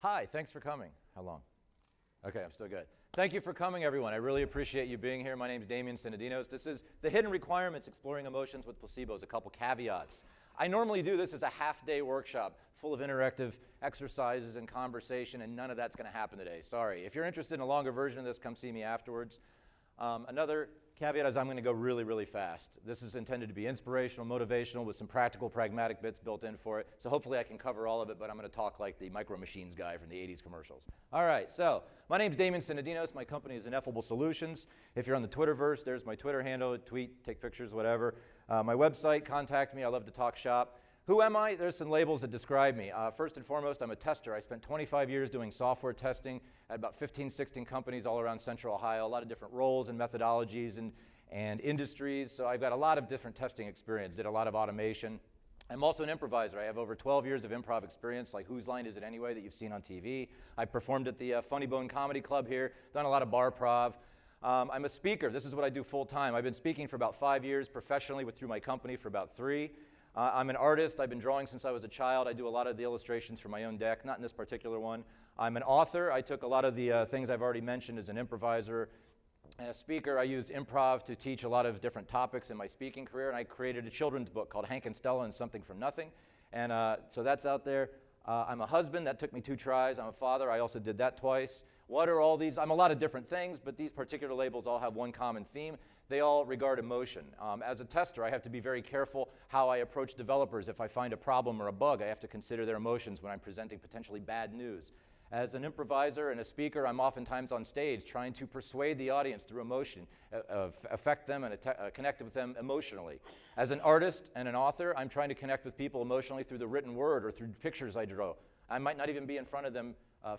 Hi, thanks for coming. How long? Okay, I'm still good. Thank you for coming, everyone. I really appreciate you being here. My name is Damian Synadinos. This is The Hidden Requirements, Exploring Emotions with Placebos, a couple caveats. I normally do this as a half-day workshop full of interactive exercises and conversation, and none of that's going to happen today. Sorry. If you're interested in a longer version of this, come see me afterwards. Another caveat is I'm going to go really, really fast. This is intended to be inspirational, motivational, with some practical, pragmatic bits built in for it. So hopefully I can cover all of it, but I'm going to talk like the Micro Machines guy from the 80s commercials. All right, so my name's Damian Synadinos. My company is Ineffable Solutions. If you're on the Twitterverse, there's my Twitter handle. Tweet, take pictures, whatever. My website, contact me. I love to talk shop. Who am I? There's some labels that describe me. First and foremost, I'm a tester. I spent 25 years doing software testing at about 15, 16 companies all around Central Ohio, a lot of different roles and methodologies and industries. So I've got a lot of different testing experience, did a lot of automation. I'm also an improviser. I have over 12 years of improv experience, like Whose Line Is It Anyway that you've seen on TV. I've performed at the Funny Bone Comedy Club here, done a lot of bar prov. I'm a speaker. This is what I do full time. I've been speaking for about 5 years professionally through my company for about 3. I'm an artist. I've been drawing since I was a child. I do a lot of the illustrations for my own deck, not in this particular one. I'm an author. I took a lot of the things I've already mentioned as an improviser and a speaker. I used improv to teach a lot of different topics in my speaking career, and I created a children's book called Hank and Stella and Something from Nothing. And so that's out there. I'm a husband. That took me 2 tries. I'm a father. I also did that twice. What are all these? I'm a lot of different things, but these particular labels all have one common theme. They all regard emotion. As a tester, I have to be very careful how I approach developers. If I find a problem or a bug, I have to consider their emotions when I'm presenting potentially bad news. As an improviser and a speaker, I'm oftentimes on stage trying to persuade the audience through emotion, affect them and connect with them emotionally. As an artist and an author, I'm trying to connect with people emotionally through the written word or through pictures I draw. I might not even be in front of them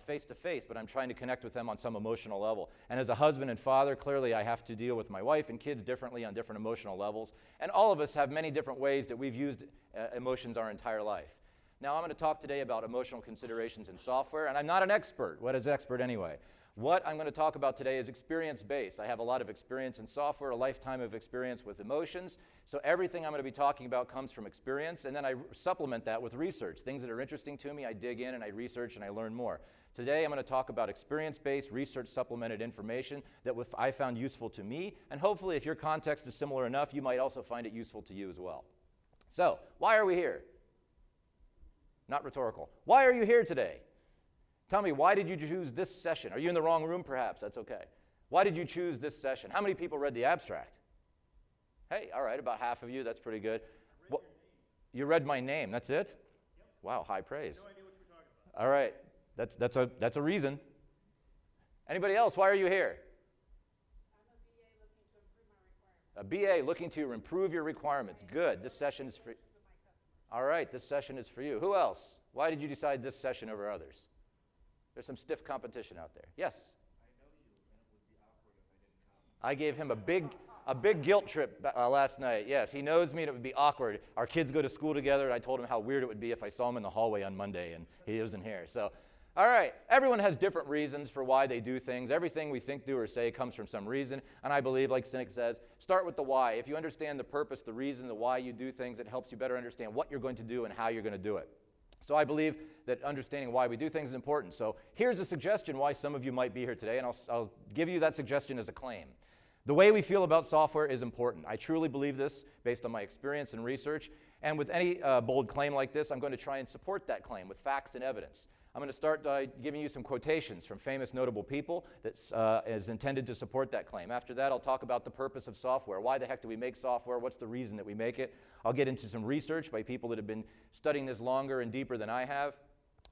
face to face, but I'm trying to connect with them on some emotional level. And as a husband and father, clearly I have to deal with my wife and kids differently on different emotional levels. And all of us have many different ways that we've used emotions our entire life. Now I'm going to talk today about emotional considerations in software, and I'm not an expert. What is expert anyway? What I'm going to talk about today is experience-based. I have a lot of experience in software, a lifetime of experience with emotions. So everything I'm going to be talking about comes from experience, and then I supplement that with research. Things that are interesting to me, I dig in and I research and I learn more. Today I'm going to talk about experience-based, research-supplemented information that I found useful to me, and hopefully if your context is similar enough, you might also find it useful to you as well. So, why are we here? Not rhetorical. Why are you here today? Tell me, why did you choose this session? Are you in the wrong room, perhaps? That's okay. Why did you choose this session? How many people read the abstract? Hey, all right, about half of you. That's pretty good. Well, you read my name. That's it? Yep. Wow, high praise. No idea what you're talking about. All right, that's a reason. Anybody else? Why are you here? I'm a BA looking to improve my requirements. A BA looking to improve your requirements. Good. This session is for. All right, this session is for you. Who else? Why did you decide this session over others? There's some stiff competition out there. Yes? I know you, and it would be awkward if I didn't come. I gave him a big guilt trip last night. Yes, he knows me and it would be awkward. Our kids go to school together, and I told him how weird it would be if I saw him in the hallway on Monday and he wasn't here. So, all right, everyone has different reasons for why they do things. Everything we think, do, or say comes from some reason, and I believe, like Cynic says, start with the why. If you understand the purpose, the reason, the why you do things, it helps you better understand what you're going to do and how you're going to do it. So I believe that understanding why we do things is important. So here's a suggestion why some of you might be here today, and I'll give you that suggestion as a claim. The way we feel about software is important. I truly believe this based on my experience and research, and with any bold claim like this, I'm going to try and support that claim with facts and evidence. I'm going to start by giving you some quotations from famous, notable people that is intended to support that claim. After that, I'll talk about the purpose of software. Why the heck do we make software? What's the reason that we make it? I'll get into some research by people that have been studying this longer and deeper than I have.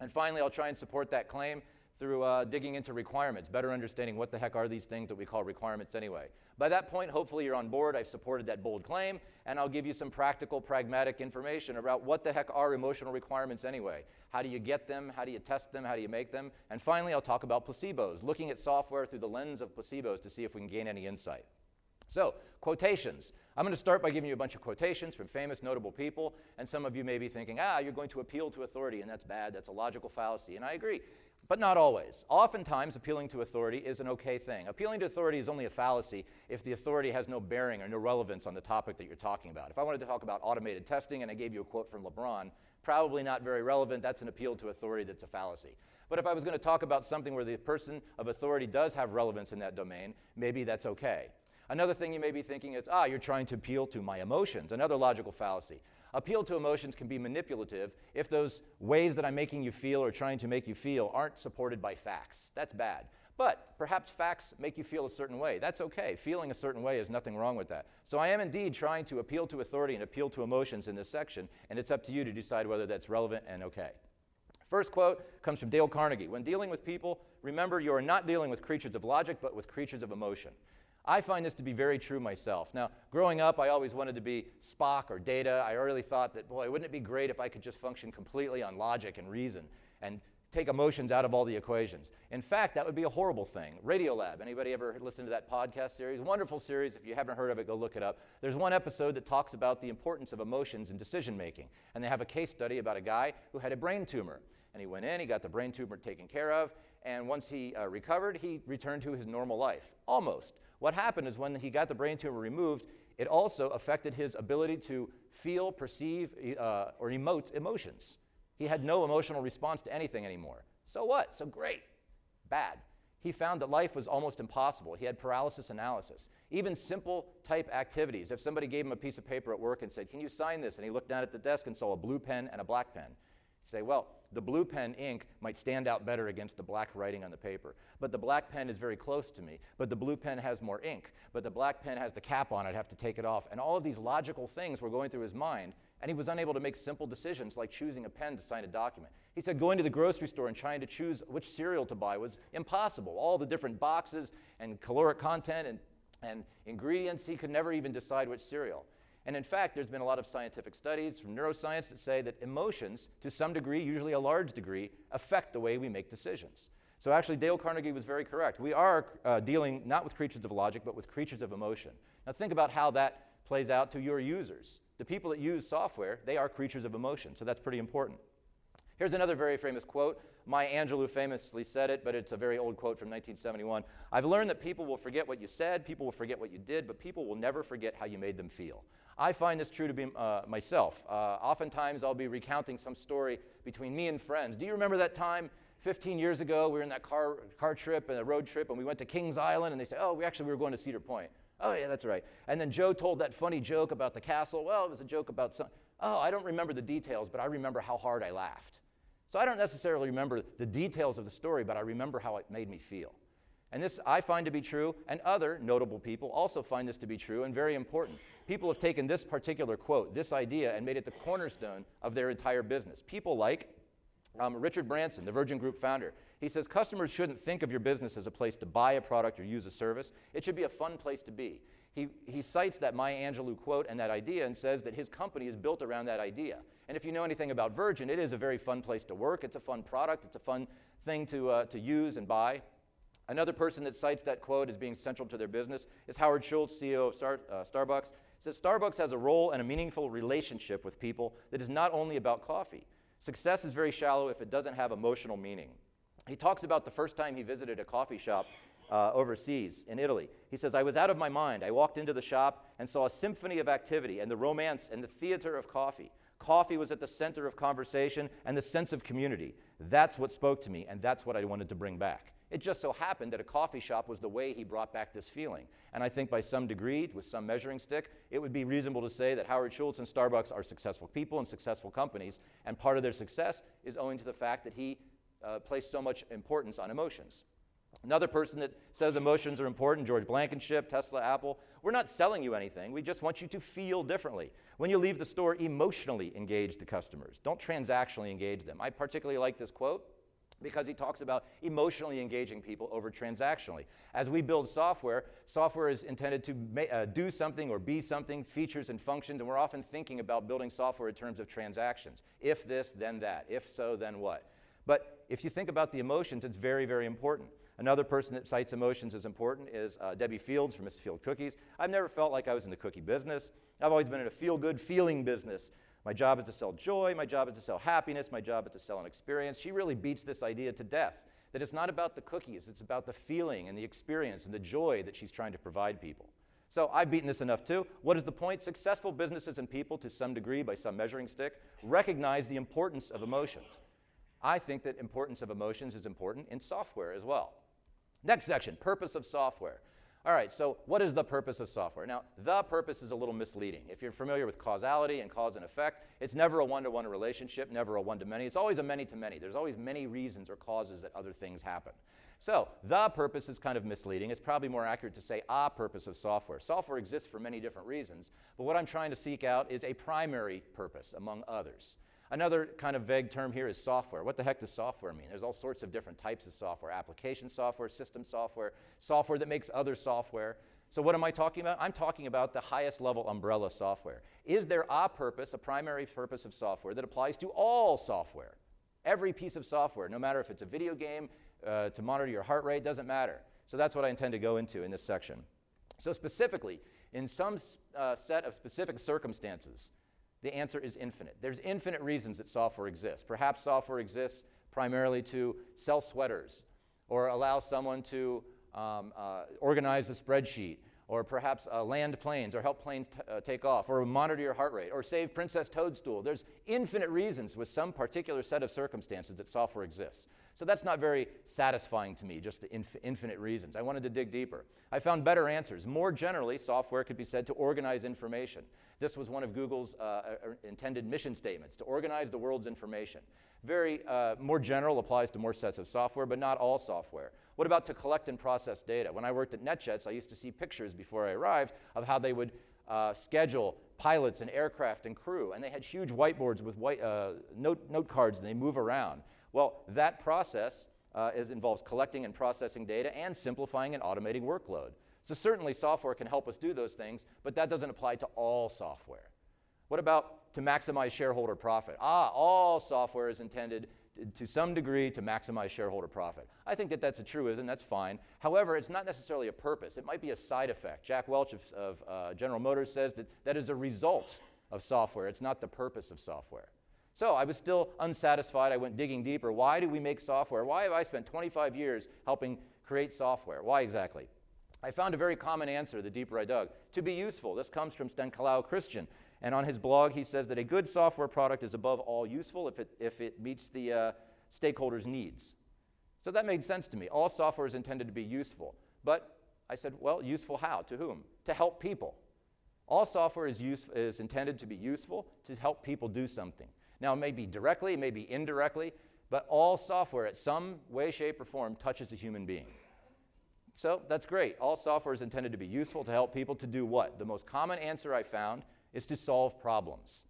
And finally, I'll try and support that claim through digging into requirements, better understanding what the heck are these things that we call requirements anyway. By that point, hopefully you're on board. I've supported that bold claim, and I'll give you some practical, pragmatic information about what the heck are emotional requirements anyway. How do you get them? How do you test them? How do you make them? And finally, I'll talk about placebos, looking at software through the lens of placebos to see if we can gain any insight. So, quotations. I'm going to start by giving you a bunch of quotations from famous, notable people, and some of you may be thinking, you're going to appeal to authority, and that's bad. That's a logical fallacy, and I agree. But not always. Oftentimes, appealing to authority is an okay thing. Appealing to authority is only a fallacy if the authority has no bearing or no relevance on the topic that you're talking about. If I wanted to talk about automated testing and I gave you a quote from LeBron, probably not very relevant. That's an appeal to authority that's a fallacy. But if I was going to talk about something where the person of authority does have relevance in that domain, maybe that's okay. Another thing you may be thinking is, you're trying to appeal to my emotions. Another logical fallacy. Appeal to emotions can be manipulative if those ways that I'm making you feel or trying to make you feel aren't supported by facts. That's bad. But perhaps facts make you feel a certain way. That's okay. Feeling a certain way is nothing wrong with that. So I am indeed trying to appeal to authority and appeal to emotions in this section, and it's up to you to decide whether that's relevant and okay. First quote comes from Dale Carnegie. When dealing with people, remember you are not dealing with creatures of logic, but with creatures of emotion. I find this to be very true myself. Now, growing up, I always wanted to be Spock or Data. I really thought that, boy, wouldn't it be great if I could just function completely on logic and reason and take emotions out of all the equations. In fact, that would be a horrible thing. Radiolab, anybody ever listened to that podcast series? Wonderful series. If you haven't heard of it, go look it up. There's one episode that talks about the importance of emotions in decision making. And they have a case study about a guy who had a brain tumor. And he went in, he got the brain tumor taken care of, and once he recovered, he returned to his normal life. Almost. What happened is when he got the brain tumor removed, it also affected his ability to feel, perceive, or emote emotions. He had no emotional response to anything anymore. So what? So great. Bad. He found that life was almost impossible. He had paralysis analysis. Even simple type activities. If somebody gave him a piece of paper at work and said, "Can you sign this?" and he looked down at the desk and saw a blue pen and a black pen, he'd say, well, the blue pen ink might stand out better against the black writing on the paper. But the black pen is very close to me. But the blue pen has more ink. But the black pen has the cap on it. I'd have to take it off. And all of these logical things were going through his mind, and he was unable to make simple decisions like choosing a pen to sign a document. He said going to the grocery store and trying to choose which cereal to buy was impossible. All the different boxes and caloric content and ingredients, he could never even decide which cereal. And in fact, there's been a lot of scientific studies from neuroscience that say that emotions, to some degree, usually a large degree, affect the way we make decisions. So actually, Dale Carnegie was very correct. We are dealing not with creatures of logic, but with creatures of emotion. Now think about how that plays out to your users. The people that use software, they are creatures of emotion, so that's pretty important. Here's another very famous quote. Maya Angelou famously said it, but it's a very old quote from 1971. I've learned that people will forget what you said, people will forget what you did, but people will never forget how you made them feel. I find this true to be myself. Oftentimes I'll be recounting some story between me and friends. Do you remember that time 15 years ago we were in that car trip and a road trip and we went to Kings Island and they say, oh, we were going to Cedar Point. Oh yeah, that's right. And then Joe told that funny joke about the castle. Well, it was a joke about I don't remember the details, but I remember how hard I laughed. So I don't necessarily remember the details of the story, but I remember how it made me feel. And this I find to be true, and other notable people also find this to be true and very important. People have taken this particular quote, this idea, and made it the cornerstone of their entire business. People like Richard Branson, the Virgin Group founder. He says, customers shouldn't think of your business as a place to buy a product or use a service. It should be a fun place to be. He cites that Maya Angelou quote and that idea and says that his company is built around that idea. And if you know anything about Virgin, it is a very fun place to work. It's a fun product. It's a fun thing to use and buy. Another person that cites that quote as being central to their business is Howard Schultz, CEO of Starbucks. He says, Starbucks has a role and a meaningful relationship with people that is not only about coffee. Success is very shallow if it doesn't have emotional meaning. He talks about the first time he visited a coffee shop overseas in Italy. He says, I was out of my mind. I walked into the shop and saw a symphony of activity and the romance and the theater of coffee. Coffee was at the center of conversation and the sense of community. That's what spoke to me, and that's what I wanted to bring back. It just so happened that a coffee shop was the way he brought back this feeling. And I think by some degree, with some measuring stick, it would be reasonable to say that Howard Schultz and Starbucks are successful people and successful companies, and part of their success is owing to the fact that he placed so much importance on emotions. Another person that says emotions are important, George Blankenship, Tesla, Apple, we're not selling you anything. We just want you to feel differently. When you leave the store, emotionally engage the customers. Don't transactionally engage them. I particularly like this quote because he talks about emotionally engaging people over transactionally. As we build software, software is intended to do something or be something, features and functions, and we're often thinking about building software in terms of transactions. If this, then that. If so, then what? But if you think about the emotions, it's very, very important. Another person that cites emotions as important is Debbie Fields from Miss Field Cookies. I've never felt like I was in the cookie business. I've always been in a feel-good feeling business. My job is to sell joy. My job is to sell happiness. My job is to sell an experience. She really beats this idea to death, that it's not about the cookies. It's about the feeling and the experience and the joy that she's trying to provide people. So I've beaten this enough too. What is the point? Successful businesses and people, to some degree, by some measuring stick, recognize the importance of emotions. I think that importance of emotions is important in software as well. Next section, purpose of software. All right, so what is the purpose of software? Now, the purpose is a little misleading. If you're familiar with causality and cause and effect, it's never a one-to-one relationship, never a one-to-many. It's always a many-to-many. There's always many reasons or causes that other things happen. So the purpose is kind of misleading. It's probably more accurate to say a purpose of software. Software exists for many different reasons, but what I'm trying to seek out is a primary purpose among others. Another kind of vague term here is software. What the heck does software mean? There's all sorts of different types of software: application software, system software, software that makes other software. So what am I talking about? I'm talking about the highest level umbrella software. Is there a purpose, a primary purpose of software that applies to all software? Every piece of software, no matter if it's a video game, to monitor your heart rate, doesn't matter. So that's what I intend to go into in this section. So specifically, in some set of specific circumstances, the answer is infinite. There's infinite reasons that software exists. Perhaps software exists primarily to sell sweaters, or allow someone to organize a spreadsheet, or perhaps land planes, or help planes take off, or monitor your heart rate, or save Princess Toadstool. There's infinite reasons with some particular set of circumstances that software exists. So that's not very satisfying to me, just the infinite reasons. I wanted to dig deeper. I found better answers. More generally, software could be said to organize information. This was one of Google's intended mission statements, to organize the world's information. Very more general, applies to more sets of software, but not all software. What about to collect and process data? When I worked at NetJets, I used to see pictures before I arrived of how they would schedule pilots and aircraft and crew, and they had huge whiteboards with note cards, and they move around. Well, that process involves collecting and processing data and simplifying and automating workload. So certainly software can help us do those things, but that doesn't apply to all software. What about to maximize shareholder profit? All software is intended to some degree to maximize shareholder profit. I think that that's a truism, that's fine. However, it's not necessarily a purpose. It might be a side effect. Jack Welch of General Motors says that that is a result of software. It's not the purpose of software. So I was still unsatisfied. I went digging deeper. Why do we make software? Why have I spent 25 years helping create software? Why exactly? I found a very common answer the deeper I dug. To be useful. This comes from Stanislaw Christian. And on his blog, he says that a good software product is above all useful if it meets the stakeholders' needs. So that made sense to me. All software is intended to be useful. But I said, well, useful how? To whom? To help people. All software is intended to be useful to help people do something. Now, it may be directly, it may be indirectly, but all software at some way, shape, or form touches a human being. So that's great. All software is intended to be useful to help people to do what? The most common answer I found is to solve problems.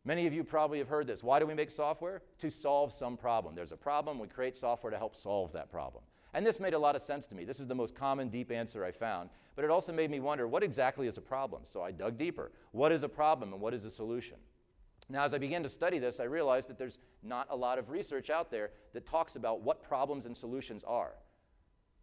Many of you probably have heard this. Why do we make software? To solve some problem. There's a problem, we create software to help solve that problem. And this made a lot of sense to me. This is the most common, deep answer I found. But it also made me wonder, what exactly is a problem? So I dug deeper. What is a problem and what is a solution? Now, as I began to study this, I realized that there's not a lot of research out there that talks about what problems and solutions are.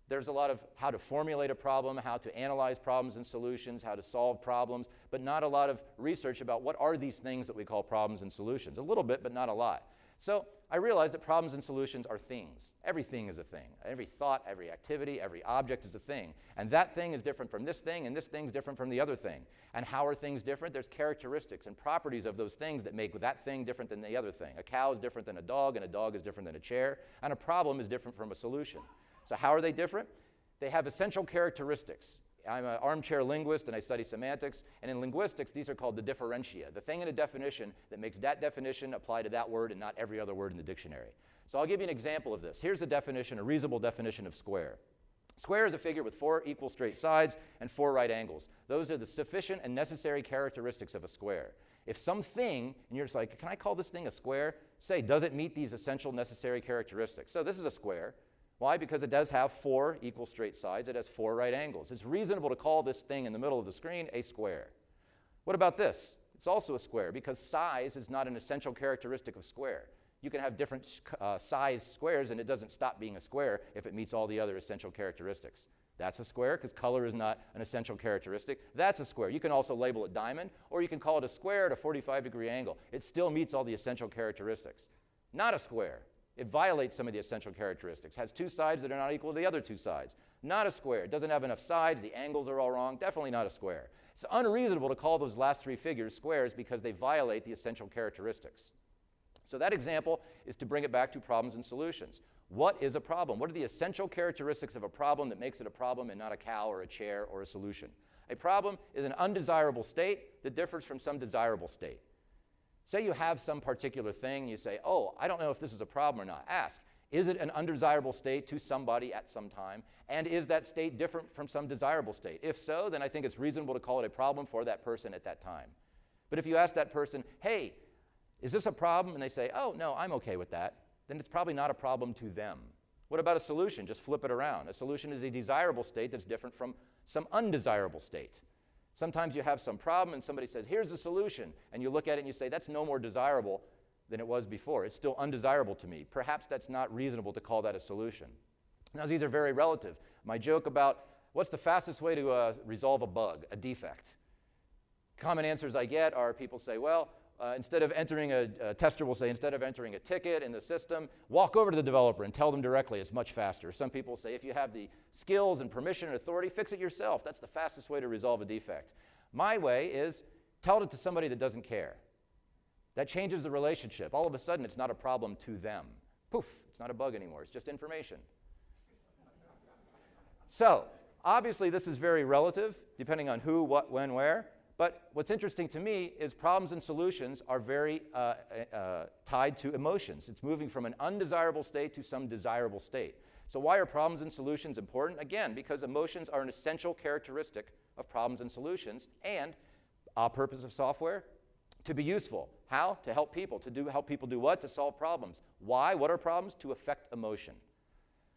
There's a lot of how to formulate a problem, how to analyze problems and solutions, how to solve problems, but not a lot of research about what are these things that we call problems and solutions. A little bit, but not a lot. So I realized that problems and solutions are things. Everything is a thing. Every thought, every activity, every object is a thing. And that thing is different from this thing, and this thing is different from the other thing. And how are things different? There's characteristics and properties of those things that make that thing different than the other thing. A cow is different than a dog is different than a chair, and a problem is different from a solution. So how are they different? They have essential characteristics. I'm an armchair linguist, and I study semantics, and in linguistics, these are called the differentia, the thing in a definition that makes that definition apply to that word and not every other word in the dictionary. So I'll give you an example of this. Here's a definition, a reasonable definition of square. Square is a figure with 4 equal straight sides and 4 right angles. Those are the sufficient and necessary characteristics of a square. If something, and you're just like, can I call this thing a square? Say, does it meet these essential necessary characteristics? So this is a square. Why? Because it does have 4 equal straight sides. It has 4 right angles. It's reasonable to call this thing in the middle of the screen a square. What about this? It's also a square because size is not an essential characteristic of square. You can have different size squares and it doesn't stop being a square if it meets all the other essential characteristics. That's a square because color is not an essential characteristic. That's a square. You can also label it diamond, or you can call it a square at a 45-degree angle. It still meets all the essential characteristics. Not a square. It violates some of the essential characteristics. Has 2 sides that are not equal to the other 2 sides. Not a square. It doesn't have enough sides. The angles are all wrong. Definitely not a square. It's unreasonable to call those last 3 figures squares because they violate the essential characteristics. So that example is to bring it back to problems and solutions. What is a problem? What are the essential characteristics of a problem that makes it a problem and not a cow or a chair or a solution? A problem is an undesirable state that differs from some desirable state. Say you have some particular thing, you say, oh, I don't know if this is a problem or not. Ask, is it an undesirable state to somebody at some time? And is that state different from some desirable state? If so, then I think it's reasonable to call it a problem for that person at that time. But if you ask that person, hey, is this a problem? And they say, oh, no, I'm okay with that. Then it's probably not a problem to them. What about a solution? Just flip it around. A solution is a desirable state that's different from some undesirable state. Sometimes you have some problem and somebody says, here's the solution. And you look at it and you say, that's no more desirable than it was before. It's still undesirable to me. Perhaps that's not reasonable to call that a solution. Now, these are very relative. My joke about what's the fastest way to resolve a bug, a defect? Common answers I get are people say, well, instead of entering a tester will say, instead of entering a ticket in the system, walk over to the developer and tell them directly. It's much faster. Some people say, if you have the skills and permission and authority, fix it yourself. That's the fastest way to resolve a defect. My way is tell it to somebody that doesn't care. That changes the relationship. All of a sudden, it's not a problem to them. Poof, it's not a bug anymore. It's just information. So, obviously, this is very relative, depending on who, what, when, where. But what's interesting to me is problems and solutions are very tied to emotions. It's moving from an undesirable state to some desirable state. So why are problems and solutions important? Again, because emotions are an essential characteristic of problems and solutions, and a purpose of software, to be useful. How? To help people. Help people do what? To solve problems. Why? What are problems? To affect emotion.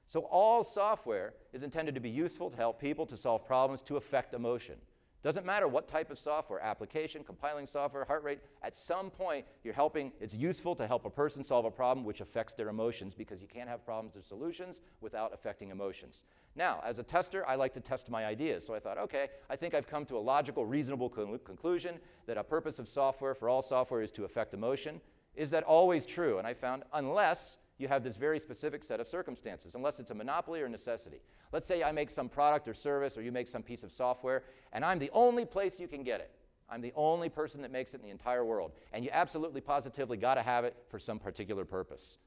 So all software is intended to be useful, to help people, to solve problems, to affect emotion. Doesn't matter what type of software, application, compiling software, heart rate, at some point it's useful to help a person solve a problem which affects their emotions, because you can't have problems or solutions without affecting emotions. Now, as a tester, I like to test my ideas. So I thought, okay, I think I've come to a logical, reasonable conclusion that a purpose of software for all software is to affect emotion. Is that always true? And I found unless you have this very specific set of circumstances, unless it's a monopoly or necessity. Let's say I make some product or service, or you make some piece of software, and I'm the only place you can get it. I'm the only person that makes it in the entire world, and you absolutely positively got to have it for some particular purpose.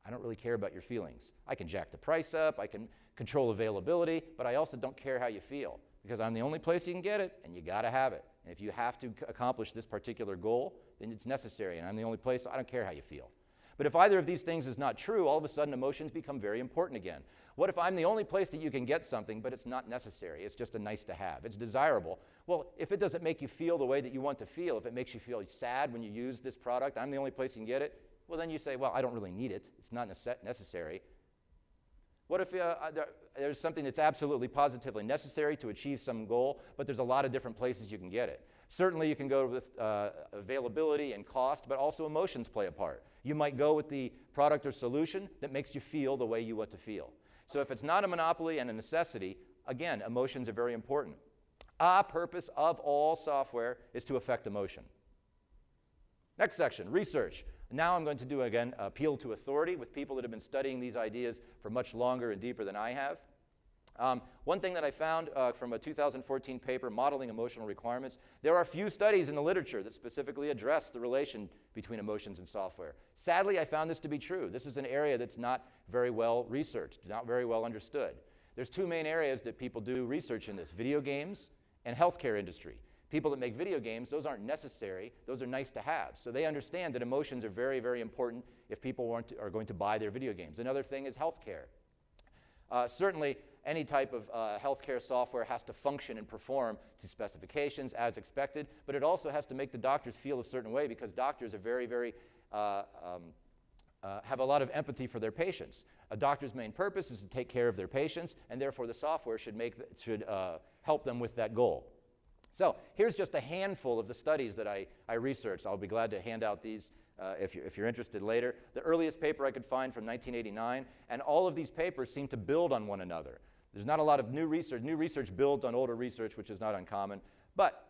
I don't really care about your feelings. I can jack the price up, I can control availability, but I also don't care how you feel, because I'm the only place you can get it, and you got to have it. And if you have to accomplish this particular goal, then it's necessary, and I'm the only place, so I don't care how you feel. But if either of these things is not true, all of a sudden emotions become very important again. What if I'm the only place that you can get something, but it's not necessary? It's just a nice to have. It's desirable. Well, if it doesn't make you feel the way that you want to feel, if it makes you feel sad when you use this product, I'm the only place you can get it, well, then you say, well, I don't really need it. It's not necessary. What if there's something that's absolutely positively necessary to achieve some goal, but there's a lot of different places you can get it? Certainly you can go with availability and cost, but also emotions play a part. You might go with the product or solution that makes you feel the way you want to feel. So if it's not a monopoly and a necessity, again, emotions are very important. A purpose of all software is to affect emotion. Next section, research. Now I'm going to do, again, appeal to authority with people that have been studying these ideas for much longer and deeper than I have. One thing that I found from a 2014 paper, Modeling Emotional Requirements, there are few studies in the literature that specifically address the relation between emotions and software. Sadly, I found this to be true. This is an area that's not very well researched, not very well understood. There's two main areas that people do research in this: video games and healthcare industry. People that make video games, those aren't necessary, those are nice to have. So they understand that emotions are very, very important if people are going to buy their video games. Another thing is healthcare. Certainly, any type of healthcare software has to function and perform to specifications as expected, but it also has to make the doctors feel a certain way, because doctors are very, very, have a lot of empathy for their patients. A doctor's main purpose is to take care of their patients, and therefore the software should help them with that goal. So here's just a handful of the studies that I researched. I'll be glad to hand out these if you're interested later. The earliest paper I could find from 1989, and all of these papers seem to build on one another. There's not a lot of new research. New research builds on older research, which is not uncommon. But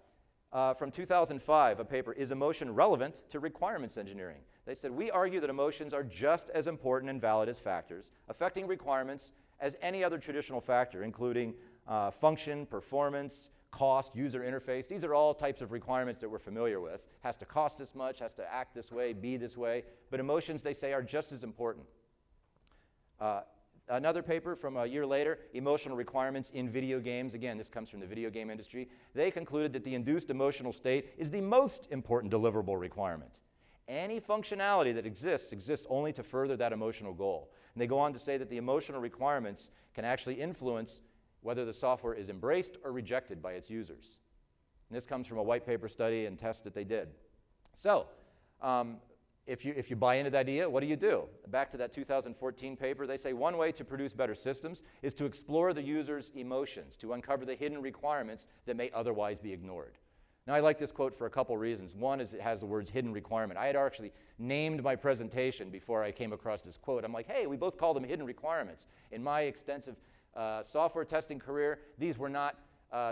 from 2005, a paper, Is Emotion Relevant to Requirements Engineering? They said, we argue that emotions are just as important and valid as factors affecting requirements as any other traditional factor, including function, performance, cost, user interface. These are all types of requirements that we're familiar with. Has to cost this much, has to act this way, be this way. But emotions, they say, are just as important. Another paper from a year later, Emotional Requirements in Video Games. Again, this comes from the video game industry. They concluded that the induced emotional state is the most important deliverable requirement. Any functionality that exists only to further that emotional goal. And they go on to say that the emotional requirements can actually influence whether the software is embraced or rejected by its users. And this comes from a white paper study and test that they did. So, if you buy into that idea, what do? Back to that 2014 paper, they say one way to produce better systems is to explore the user's emotions, to uncover the hidden requirements that may otherwise be ignored. Now, I like this quote for a couple reasons. One is it has the words hidden requirement. I had actually named my presentation before I came across this quote. I'm like, hey, we both call them hidden requirements. In my extensive software testing career, these were not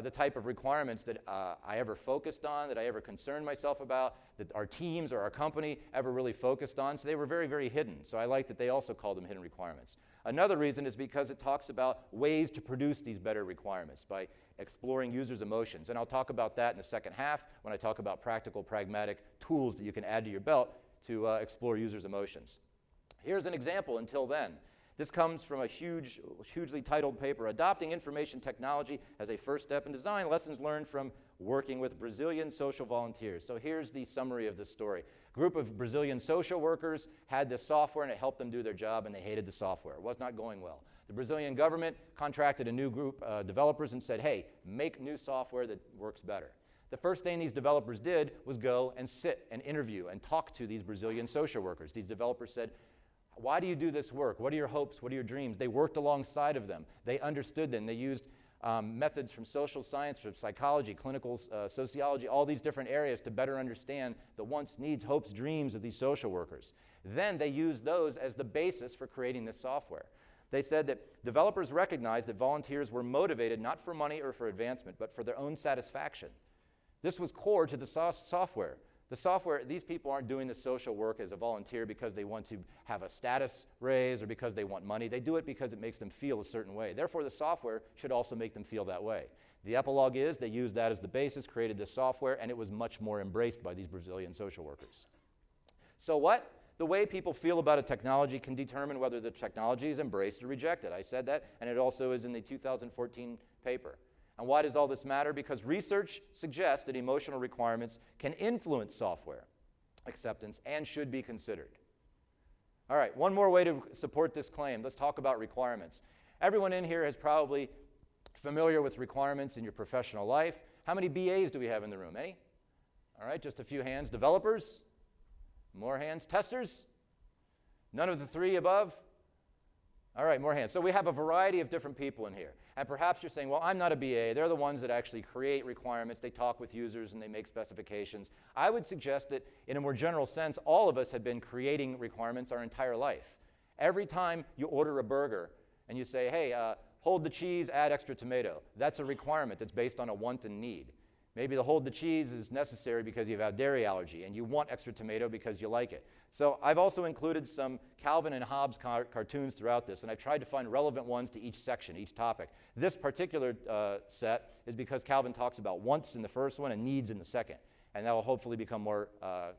the type of requirements that I ever focused on, that I ever concerned myself about, that our teams or our company ever really focused on. So they were very, very hidden. So I like that they also call them hidden requirements. Another reason is because it talks about ways to produce these better requirements by exploring users' emotions. And I'll talk about that in the second half when I talk about practical, pragmatic tools that you can add to your belt to explore users' emotions. Here's an example until then. This comes from a hugely titled paper, Adopting Information Technology as a First Step in Design, Lessons Learned from Working with Brazilian Social Volunteers. So here's the summary of this story. A group of Brazilian social workers had this software and it helped them do their job, and they hated the software. It was not going well. The Brazilian government contracted a new group of developers and said, hey, make new software that works better. The first thing these developers did was go and sit and interview and talk to these Brazilian social workers. These developers said, why do you do this work? What are your hopes? What are your dreams? They worked alongside of them. They understood them. They used methods from social science, from psychology, clinical sociology, all these different areas to better understand the wants, needs, hopes, dreams of these social workers. Then they used those as the basis for creating this software. They said that developers recognized that volunteers were motivated not for money or for advancement, but for their own satisfaction. This was core to the software. The software, these people aren't doing the social work as a volunteer because they want to have a status raise or because they want money. They do it because it makes them feel a certain way. Therefore, the software should also make them feel that way. The epilogue is they used that as the basis, created this software, and it was much more embraced by these Brazilian social workers. So what? The way people feel about a technology can determine whether the technology is embraced or rejected. I said that, and it also is in the 2014 paper. And why does all this matter? Because research suggests that emotional requirements can influence software acceptance and should be considered. All right, one more way to support this claim. Let's talk about requirements. Everyone in here is probably familiar with requirements in your professional life. How many BAs do we have in the room? Any? All right, just a few hands. Developers? More hands. Testers? None of the three above? All right, more hands. So we have a variety of different people in here. And perhaps you're saying, well, I'm not a BA. They're the ones that actually create requirements. They talk with users and they make specifications. I would suggest that in a more general sense, all of us have been creating requirements our entire life. Every time you order a burger and you say, hey, hold the cheese, add extra tomato, that's a requirement that's based on a want and need. Maybe the hold the cheese is necessary because you have a dairy allergy and you want extra tomato because you like it. So I've also included some Calvin and Hobbes cartoons throughout this, and I've tried to find relevant ones to each section, each topic. This particular set is because Calvin talks about wants in the first one and needs in the second, and that will hopefully become more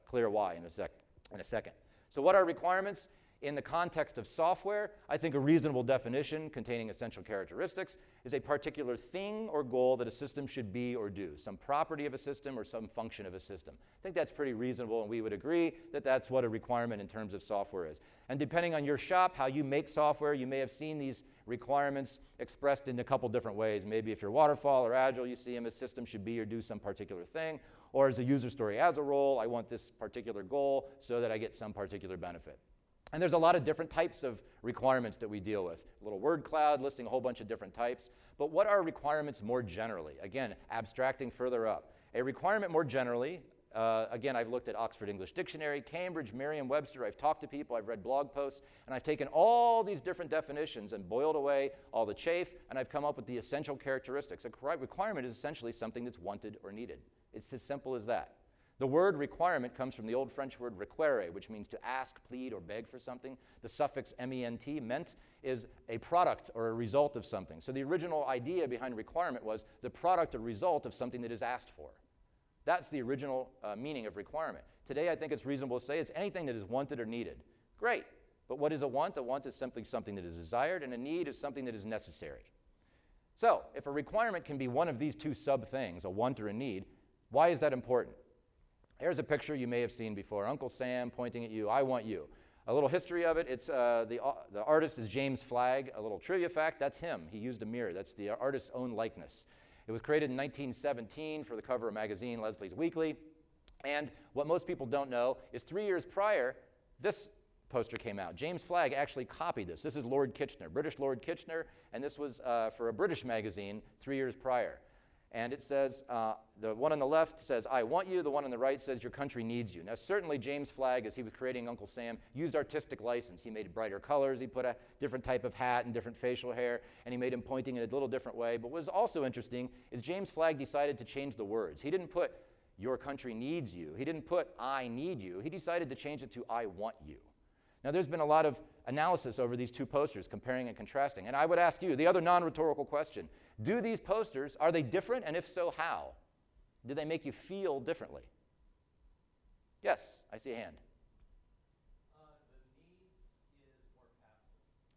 clear why in a second. So what are requirements? In the context of software, I think a reasonable definition containing essential characteristics is a particular thing or goal that a system should be or do, some property of a system or some function of a system. I think that's pretty reasonable, and we would agree that that's what a requirement in terms of software is. And depending on your shop, how you make software, you may have seen these requirements expressed in a couple different ways. Maybe if you're waterfall or agile, you see them as system should be or do some particular thing, or as a user story as a role, I want this particular goal so that I get some particular benefit. And there's a lot of different types of requirements that we deal with. A little word cloud listing a whole bunch of different types. But what are requirements more generally? Again, abstracting further up. A requirement more generally, again, I've looked at Oxford English Dictionary, Cambridge, Merriam-Webster, I've talked to people, I've read blog posts, and I've taken all these different definitions and boiled away all the chaff, and I've come up with the essential characteristics. A requirement is essentially something that's wanted or needed. It's as simple as that. The word requirement comes from the old French word requere, which means to ask, plead, or beg for something. The suffix ment, meant, is a product or a result of something. So the original idea behind requirement was the product or result of something that is asked for. That's the original meaning of requirement. Today, I think it's reasonable to say it's anything that is wanted or needed. Great, but what is a want? A want is simply something that is desired, and a need is something that is necessary. So, if a requirement can be one of these two sub-things, a want or a need, why is that important? Here's a picture you may have seen before. Uncle Sam pointing at you, I want you. A little history of it, it's the artist is James Flagg. A little trivia fact, that's him. He used a mirror. That's the artist's own likeness. It was created in 1917 for the cover of magazine Leslie's Weekly. And what most people don't know is 3 years prior, this poster came out. James Flagg actually copied this. This is Lord Kitchener, British Lord Kitchener, and this was for a British magazine 3 years prior. And it says, the one on the left says, I want you. The one on the right says, your country needs you. Now, certainly James Flagg, as he was creating Uncle Sam, used artistic license. He made brighter colors. He put a different type of hat and different facial hair, and he made him pointing in a little different way. But what was also interesting is James Flagg decided to change the words. He didn't put, your country needs you. He didn't put, I need you. He decided to change it to, I want you. Now, there's been a lot of analysis over these two posters, comparing and contrasting. And I would ask you, the other non-rhetorical question, do these posters, are they different? And if so, how? Do they make you feel differently? Yes, I see a hand.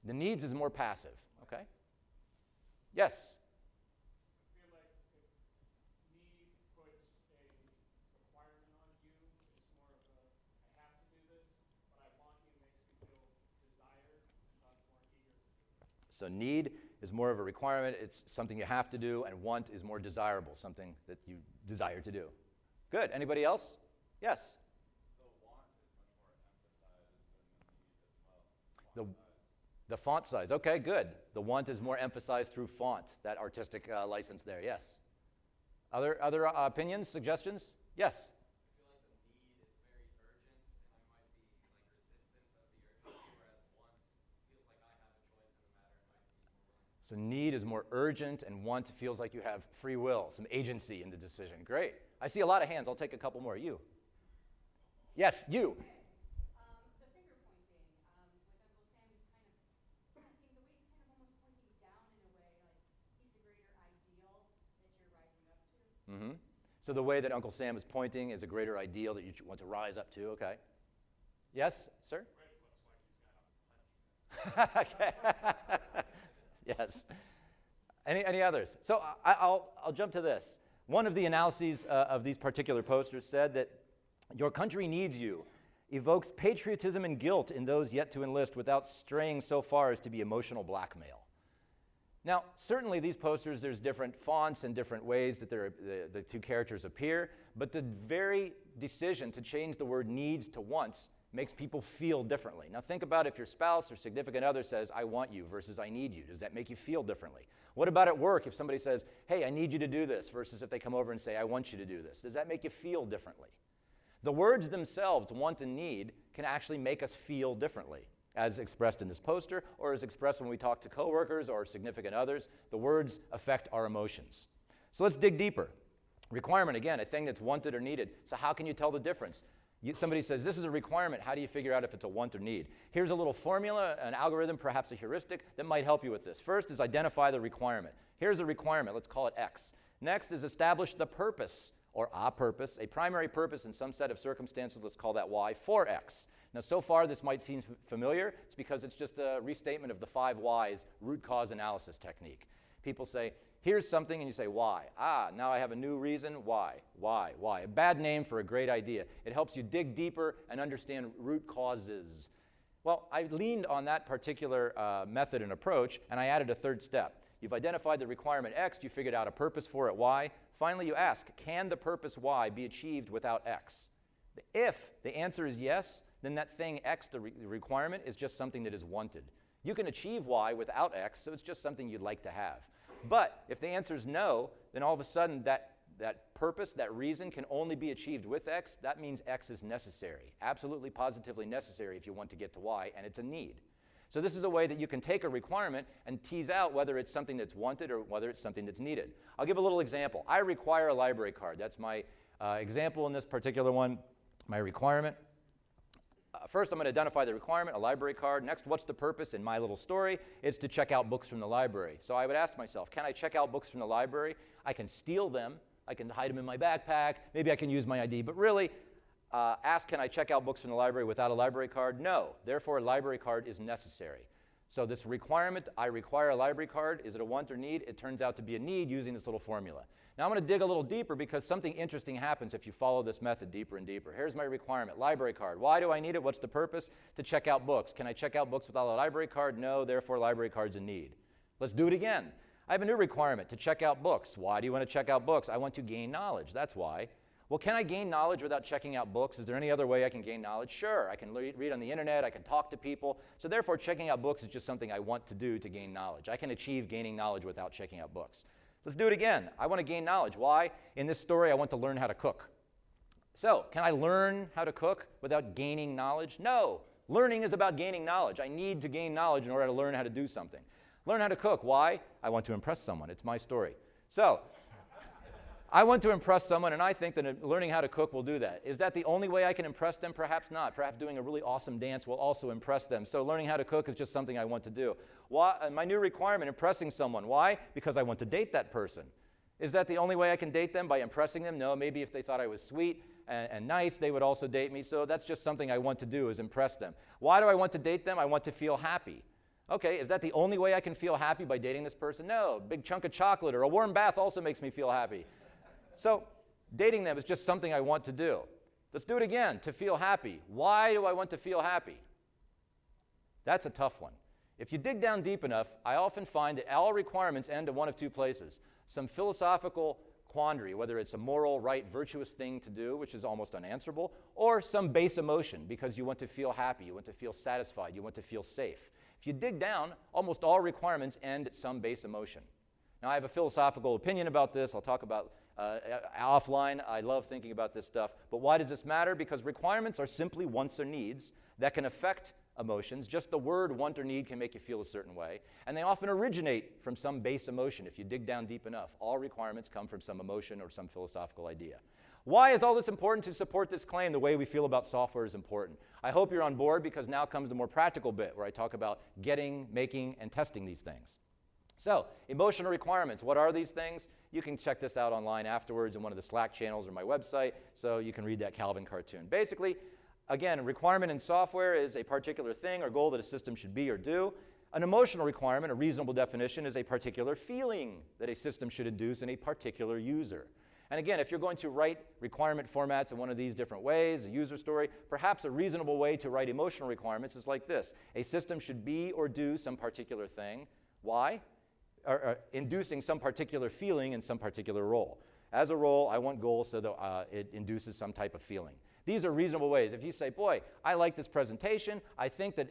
The needs is more passive, okay? Yes? I feel like if need puts a requirement on you, it's more of a, I have to do this, but I want you makes me feel desired and thus more eager. So need is more of a requirement. It's something you have to do, and want is more desirable, something that you desire to do. Good. Anybody else? Yes? The want is much more emphasized than the need as well. The font size. Okay, good. The want is more emphasized through font, that artistic license there. Yes. Other opinions, suggestions? Yes? I feel like the need is very urgent, and I might be like resistant of the urgency, whereas want feels like I have a choice in the matter and might be more willing to. So need is more urgent, and want feels like you have free will, some agency in the decision. Great. I see a lot of hands. I'll take a couple more. You. Yes, you. The finger pointing with Uncle Sam is kind of pointing, the way he's kind of almost pointing down in a way, like he's the greater ideal that you're rising up to. Mm-hmm. So the way that Uncle Sam is pointing is a greater ideal that you want to rise up to. Okay. Yes, sir? Right, looks like he's got a punch. Okay. Yes. Any others? So I'll jump to this. One of the analyses of these particular posters said that your country needs you evokes patriotism and guilt in those yet to enlist without straying so far as to be emotional blackmail. Now, certainly these posters, there's different fonts and different ways that the two characters appear, but the very decision to change the word needs to wants makes people feel differently. Now think about if your spouse or significant other says, I want you versus I need you. Does that make you feel differently? What about at work if somebody says, hey, I need you to do this, versus if they come over and say, I want you to do this? Does that make you feel differently? The words themselves, want and need, can actually make us feel differently, as expressed in this poster or as expressed when we talk to coworkers or significant others. The words affect our emotions. So let's dig deeper. Requirement, again, a thing that's wanted or needed. So how can you tell the difference? Somebody says, this is a requirement. How do you figure out if it's a want or need? Here's a little formula, an algorithm, perhaps a heuristic, that might help you with this. First is identify the requirement. Here's a requirement. Let's call it X. Next is establish the purpose, or a purpose, a primary purpose in some set of circumstances. Let's call that Y for X. Now, so far, this might seem familiar. It's because it's just a restatement of the 5 Whys root cause analysis technique. People say, here's something, and you say, why? Ah, now I have a new reason. Why? Why? Why? A bad name for a great idea. It helps you dig deeper and understand root causes. Well, I leaned on that particular method and approach, and I added a third step. You've identified the requirement X. You figured out a purpose for it, Y. Finally, you ask, can the purpose Y be achieved without X? If the answer is yes, then that thing X, the requirement, is just something that is wanted. You can achieve Y without X, so it's just something you'd like to have. But if the answer is no, then all of a sudden that purpose, that reason can only be achieved with X. That means X is necessary, absolutely positively necessary if you want to get to Y, and it's a need. So this is a way that you can take a requirement and tease out whether it's something that's wanted or whether it's something that's needed. I'll give a little example. I require a library card. That's my Example in this particular one, my requirement. First, I'm going to identify the requirement, a library card. Next, what's the purpose in my little story? It's to check out books from the library. So I would ask myself, can I check out books from the library? I can steal them. I can hide them in my backpack. Maybe I can use my ID. But really, ask, can I check out books from the library without a library card? No. Therefore, a library card is necessary. So this requirement, I require a library card, is it a want or need? It turns out to be a need using this little formula. Now I'm going to dig a little deeper because something interesting happens if you follow this method deeper and deeper. Here's my requirement, library card. Why do I need it? What's the purpose? To check out books. Can I check out books without a library card? No, therefore library card's a need. Let's do it again. I have a new requirement, to check out books. Why do you want to check out books? I want to gain knowledge, that's why. Well, can I gain knowledge without checking out books? Is there any other way I can gain knowledge? Sure, I can read on the internet, I can talk to people. So therefore, checking out books is just something I want to do to gain knowledge. I can achieve gaining knowledge without checking out books. Let's do it again. I want to gain knowledge. Why? In this story, I want to learn how to cook. So, can I learn how to cook without gaining knowledge? No. Learning is about gaining knowledge. I need to gain knowledge in order to learn how to do something. Learn how to cook. Why? I want to impress someone. It's my story. So, I want to impress someone, and I think that learning how to cook will do that. Is that the only way I can impress them? Perhaps not. Perhaps doing a really awesome dance will also impress them. So learning how to cook is just something I want to do. Why? My new requirement, impressing someone. Why? Because I want to date that person. Is that the only way I can date them? By impressing them? No, maybe if they thought I was sweet and nice, they would also date me. So that's just something I want to do, is impress them. Why do I want to date them? I want to feel happy. Okay, is that the only way I can feel happy, by dating this person? No, a big chunk of chocolate or a warm bath also makes me feel happy. So dating them is just something I want to do. Let's do it again, to feel happy. Why do I want to feel happy? That's a tough one. If you dig down deep enough, I often find that all requirements end in one of two places. Some philosophical quandary, whether it's a moral, right, virtuous thing to do, which is almost unanswerable, or some base emotion, because you want to feel happy, you want to feel satisfied, you want to feel safe. If you dig down, almost all requirements end at some base emotion. Now, I have a philosophical opinion about this. I'll talk about offline. I love thinking about this stuff. But why does this matter? Because requirements are simply wants or needs that can affect emotions. Just the word want or need can make you feel a certain way. And they often originate from some base emotion if you dig down deep enough. All requirements come from some emotion or some philosophical idea. Why is all this important? To support this claim, the way we feel about software is important. I hope you're on board, because now comes the more practical bit where I talk about getting, making, and testing these things. So, emotional requirements, what are these things? You can check this out online afterwards in one of the Slack channels or my website, so you can read that Calvin cartoon. Basically, again, a requirement in software is a particular thing or goal that a system should be or do. An emotional requirement, a reasonable definition, is a particular feeling that a system should induce in a particular user. And again, if you're going to write requirement formats in one of these different ways, a user story, perhaps a reasonable way to write emotional requirements is like this. A system should be or do some particular thing. Why? Inducing some particular feeling in some particular role. As a role, I want goals so that it induces some type of feeling. These are reasonable ways. If you say, boy, I like this presentation, I think that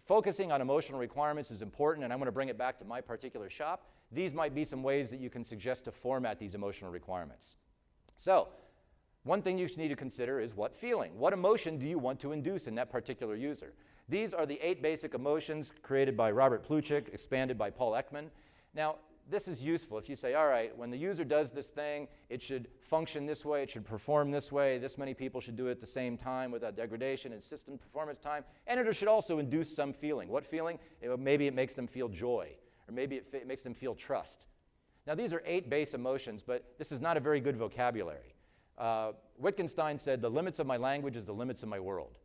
focusing on emotional requirements is important, and I'm going to bring it back to my particular shop, these might be some ways that you can suggest to format these emotional requirements. So, one thing you need to consider is what feeling. What emotion do you want to induce in that particular user? These are the 8 basic emotions created by Robert Plutchik, expanded by Paul Ekman. Now, this is useful. If you say, all right, when the user does this thing, it should function this way, it should perform this way, this many people should do it at the same time without degradation in system performance time, and it should also induce some feeling. What feeling? Maybe it makes them feel joy, or maybe it makes them feel trust. Now, these are 8 base emotions, but this is not a very good vocabulary. Wittgenstein said, the limits of my language is the limits of my world.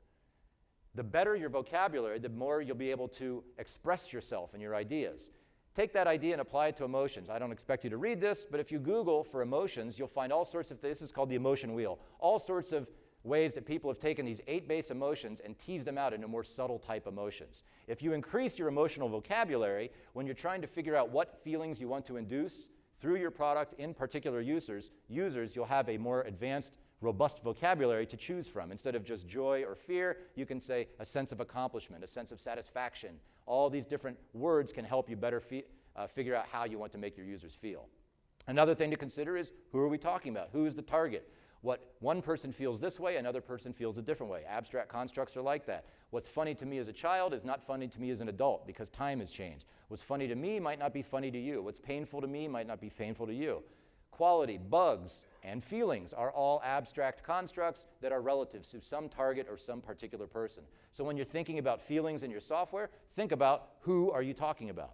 The better your vocabulary, the more you'll be able to express yourself and your ideas. Take that idea and apply it to emotions. I don't expect you to read this, but if you Google for emotions, you'll find all sorts of things. This is called the emotion wheel. All sorts of ways that people have taken these 8 base emotions and teased them out into more subtle type emotions. If you increase your emotional vocabulary, when you're trying to figure out what feelings you want to induce through your product in particular users, you'll have a more advanced, robust vocabulary to choose from. Instead of just joy or fear, you can say a sense of accomplishment, a sense of satisfaction. All these different words can help you better figure out how you want to make your users feel. Another thing to consider is, who are we talking about? Who is the target? What one person feels this way, another person feels a different way. Abstract constructs are like that. What's funny to me as a child is not funny to me as an adult, because time has changed. What's funny to me might not be funny to you. What's painful to me might not be painful to you. Quality, bugs, and feelings are all abstract constructs that are relative to some target or some particular person. So when you're thinking about feelings in your software, think about who are you talking about.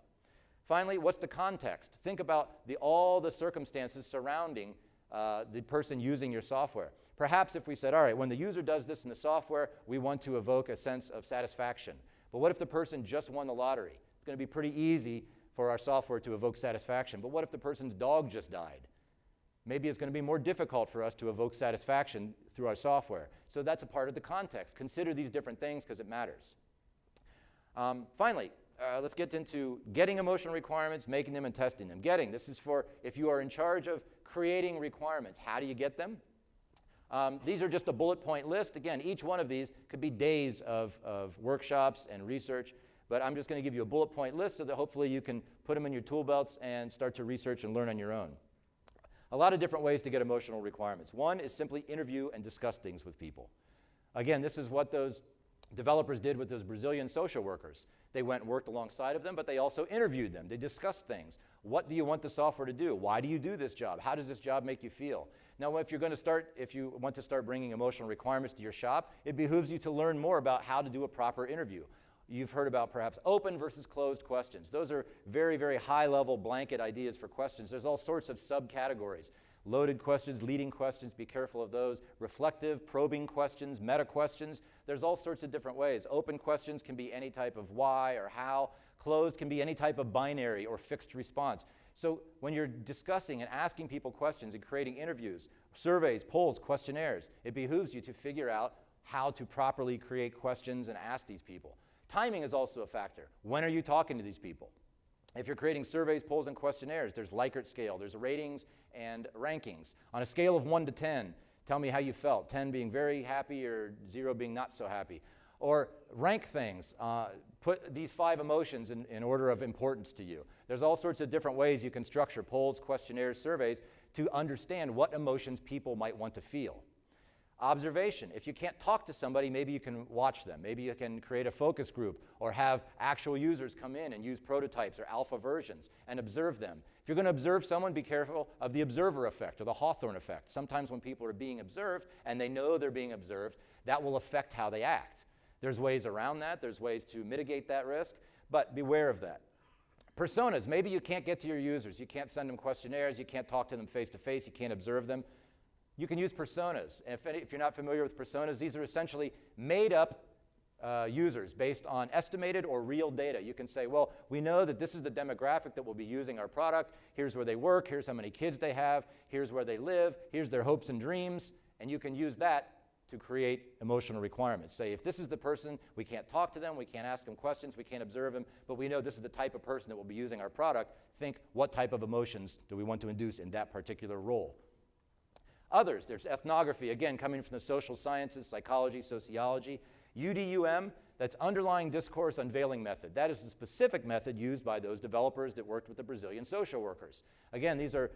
Finally, what's the context? Think about all the circumstances surrounding the person using your software. Perhaps if we said, all right, when the user does this in the software, we want to evoke a sense of satisfaction. But what if the person just won the lottery? It's going to be pretty easy for our software to evoke satisfaction. But what if the person's dog just died? Maybe it's going to be more difficult for us to evoke satisfaction through our software. So that's a part of the context. Consider these different things because it matters. Finally, let's get into getting emotional requirements, making them, and testing them. Getting, this is for if you are in charge of creating requirements. How do you get them? These are just a bullet point list. Again, each one of these could be days of workshops and research, but I'm just going to give you a bullet point list so that hopefully you can put them in your tool belts and start to research and learn on your own. A lot of different ways to get emotional requirements. One is simply interview and discuss things with people. Again, this is what those developers did with those Brazilian social workers. They went and worked alongside of them, but they also interviewed them. They discussed things. What do you want the software to do? Why do you do this job? How does this job make you feel? Now, if you want to start bringing emotional requirements to your shop, it behooves you to learn more about how to do a proper interview. You've heard about perhaps open versus closed questions. Those are very, very high-level blanket ideas for questions. There's all sorts of subcategories. Loaded questions, leading questions, be careful of those. Reflective, probing questions, meta questions. There's all sorts of different ways. Open questions can be any type of why or how. Closed can be any type of binary or fixed response. So when you're discussing and asking people questions and creating interviews, surveys, polls, questionnaires, it behooves you to figure out how to properly create questions and ask these people. Timing is also a factor. When are you talking to these people? If you're creating surveys, polls, and questionnaires, there's Likert scale, there's ratings and rankings. On a scale of 1 to 10, tell me how you felt, 10 being very happy or 0 being not so happy. Or rank things, put these 5 emotions in order of importance to you. There's all sorts of different ways you can structure polls, questionnaires, surveys to understand what emotions people might want to feel. Observation. If you can't talk to somebody, maybe you can watch them. Maybe you can create a focus group or have actual users come in and use prototypes or alpha versions and observe them. If you're going to observe someone, be careful of the observer effect or the Hawthorne effect. Sometimes when people are being observed and they know they're being observed, that will affect how they act. There's ways around that. There's ways to mitigate that risk, but beware of that. Personas. Maybe you can't get to your users. You can't send them questionnaires. You can't talk to them face-to-face. You can't observe them. You can use personas. If you're not familiar with personas, these are essentially made-up users based on estimated or real data. You can say, well, we know that this is the demographic that will be using our product. Here's where they work. Here's how many kids they have. Here's where they live. Here's their hopes and dreams. And you can use that to create emotional requirements. Say, if this is the person, we can't talk to them, we can't ask them questions, we can't observe them, but we know this is the type of person that will be using our product. Think, what type of emotions do we want to induce in that particular role? Others, there's ethnography, again, coming from the social sciences, psychology, sociology. UDUM, that's underlying discourse unveiling method. That is a specific method used by those developers that worked with the Brazilian social workers. Again, these are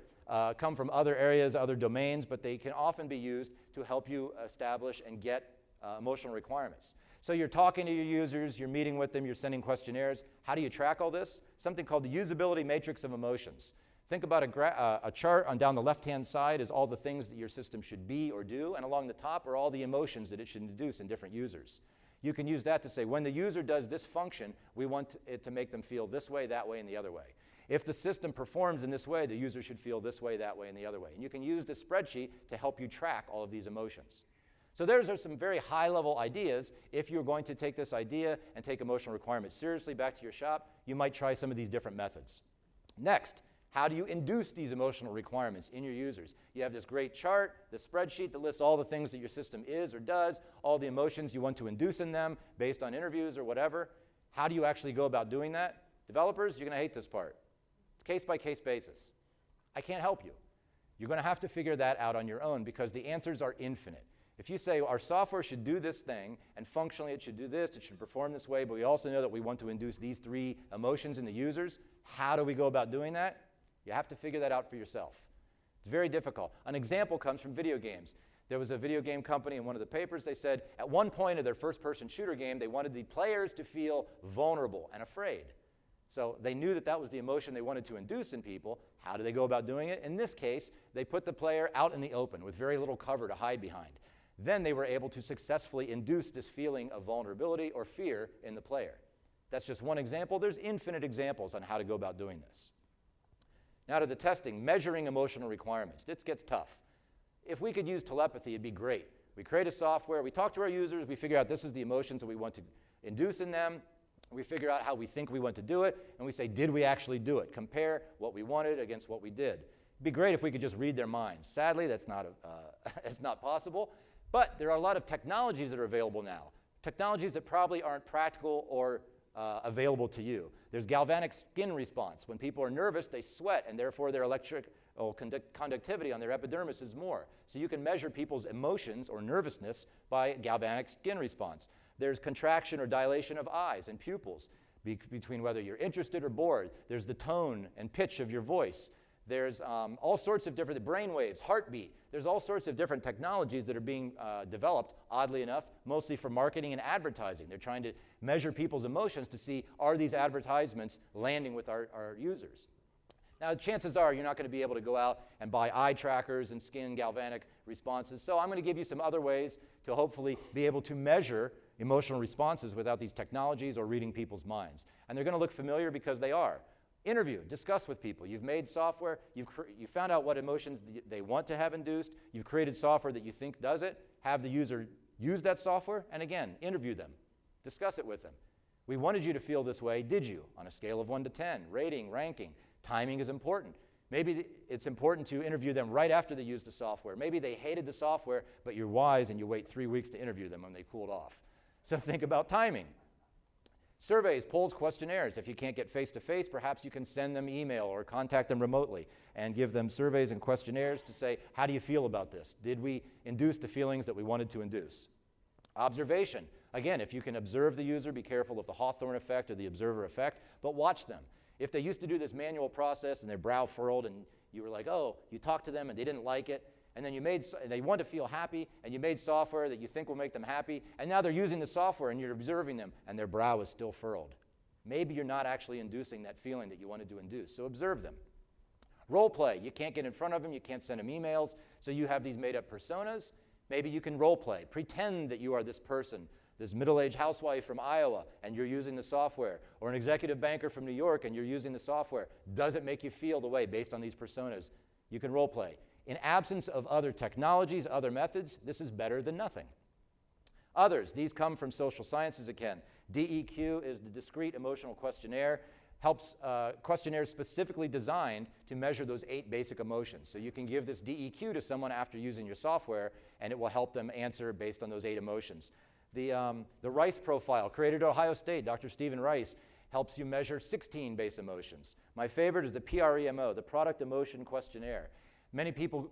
come from other areas, other domains, but they can often be used to help you establish and get emotional requirements. So you're talking to your users, you're meeting with them, you're sending questionnaires. How do you track all this? Something called the usability matrix of emotions. Think about a chart on down the left-hand side is all the things that your system should be or do, and along the top are all the emotions that it should induce in different users. You can use that to say, when the user does this function, we want it to make them feel this way, that way, and the other way. If the system performs in this way, the user should feel this way, that way, and the other way. And you can use this spreadsheet to help you track all of these emotions. So those are some very high-level ideas. If you're going to take this idea and take emotional requirements seriously back to your shop, you might try some of these different methods. Next, how do you induce these emotional requirements in your users? You have this great chart, the spreadsheet that lists all the things that your system is or does, all the emotions you want to induce in them based on interviews or whatever. How do you actually go about doing that? Developers, you're going to hate this part. It's case-by-case basis. I can't help you. You're going to have to figure that out on your own because the answers are infinite. If you say our software should do this thing, and functionally it should do this, it should perform this way, but we also know that we want to induce these 3 emotions in the users, how do we go about doing that? You have to figure that out for yourself. It's very difficult. An example comes from video games. There was a video game company in one of the papers, they said at one point of their first-person shooter game, they wanted the players to feel vulnerable and afraid. So they knew that that was the emotion they wanted to induce in people. How do they go about doing it? In this case, they put the player out in the open with very little cover to hide behind. Then they were able to successfully induce this feeling of vulnerability or fear in the player. That's just one example. There's infinite examples on how to go about doing this. Now to the testing, measuring emotional requirements. This gets tough. If we could use telepathy, it'd be great. We create a software, we talk to our users, we figure out this is the emotions that we want to induce in them, we figure out how we think we want to do it, and we say, did we actually do it? Compare what we wanted against what we did. It'd be great if we could just read their minds. Sadly, that's not, it's not possible, but there are a lot of technologies that are available now. Technologies that probably aren't practical or available to you. There's galvanic skin response. When people are nervous, they sweat, and therefore their electrical conductivity on their epidermis is more. So you can measure people's emotions or nervousness by galvanic skin response. There's contraction or dilation of eyes and pupils between whether you're interested or bored. There's the tone and pitch of your voice. There's all sorts of different brain waves, heartbeat. There's all sorts of different technologies that are being developed, oddly enough, mostly for marketing and advertising. They're trying to measure people's emotions to see, are these advertisements landing with our users? Now, chances are you're not going to be able to go out and buy eye trackers and skin galvanic responses. So I'm going to give you some other ways to hopefully be able to measure emotional responses without these technologies or reading people's minds. And they're going to look familiar because they are. Interview, discuss with people. You've made software, you found out what emotions they want to have induced, you've created software that you think does it, have the user use that software, and again, interview them, discuss it with them. We wanted you to feel this way, did you? On a scale of 1 to 10, rating, ranking, timing is important. Maybe it's important to interview them right after they use the software. Maybe they hated the software, but you're wise and you wait 3 weeks to interview them when they cooled off. So think about timing. Surveys, polls, questionnaires. If you can't get face-to-face, perhaps you can send them email or contact them remotely and give them surveys and questionnaires to say, how do you feel about this? Did we induce the feelings that we wanted to induce? Observation. Again, if you can observe the user, be careful of the Hawthorne effect or the observer effect, but watch them. If they used to do this manual process and their brow furrowed and you were like, oh, you talked to them and they didn't like it, and then they want to feel happy, and you made software that you think will make them happy, and now they're using the software and you're observing them, and their brow is still furrowed. Maybe you're not actually inducing that feeling that you wanted to induce, so observe them. Role play. You can't get in front of them, you can't send them emails, so you have these made-up personas. Maybe you can role play. Pretend that you are this person, this middle-aged housewife from Iowa, and you're using the software, or an executive banker from New York, and you're using the software. Does it make you feel the way based on these personas? You can role play. In absence of other technologies, other methods, this is better than nothing. Others, these come from social sciences again. DEQ is the Discrete Emotional Questionnaire, helps questionnaires specifically designed to measure those 8 basic emotions. So you can give this DEQ to someone after using your software, and it will help them answer based on those 8 emotions. The Rice profile, created at Ohio State, Dr. Stephen Rice, helps you measure 16 base emotions. My favorite is the PREMO, the Product Emotion Questionnaire. Many people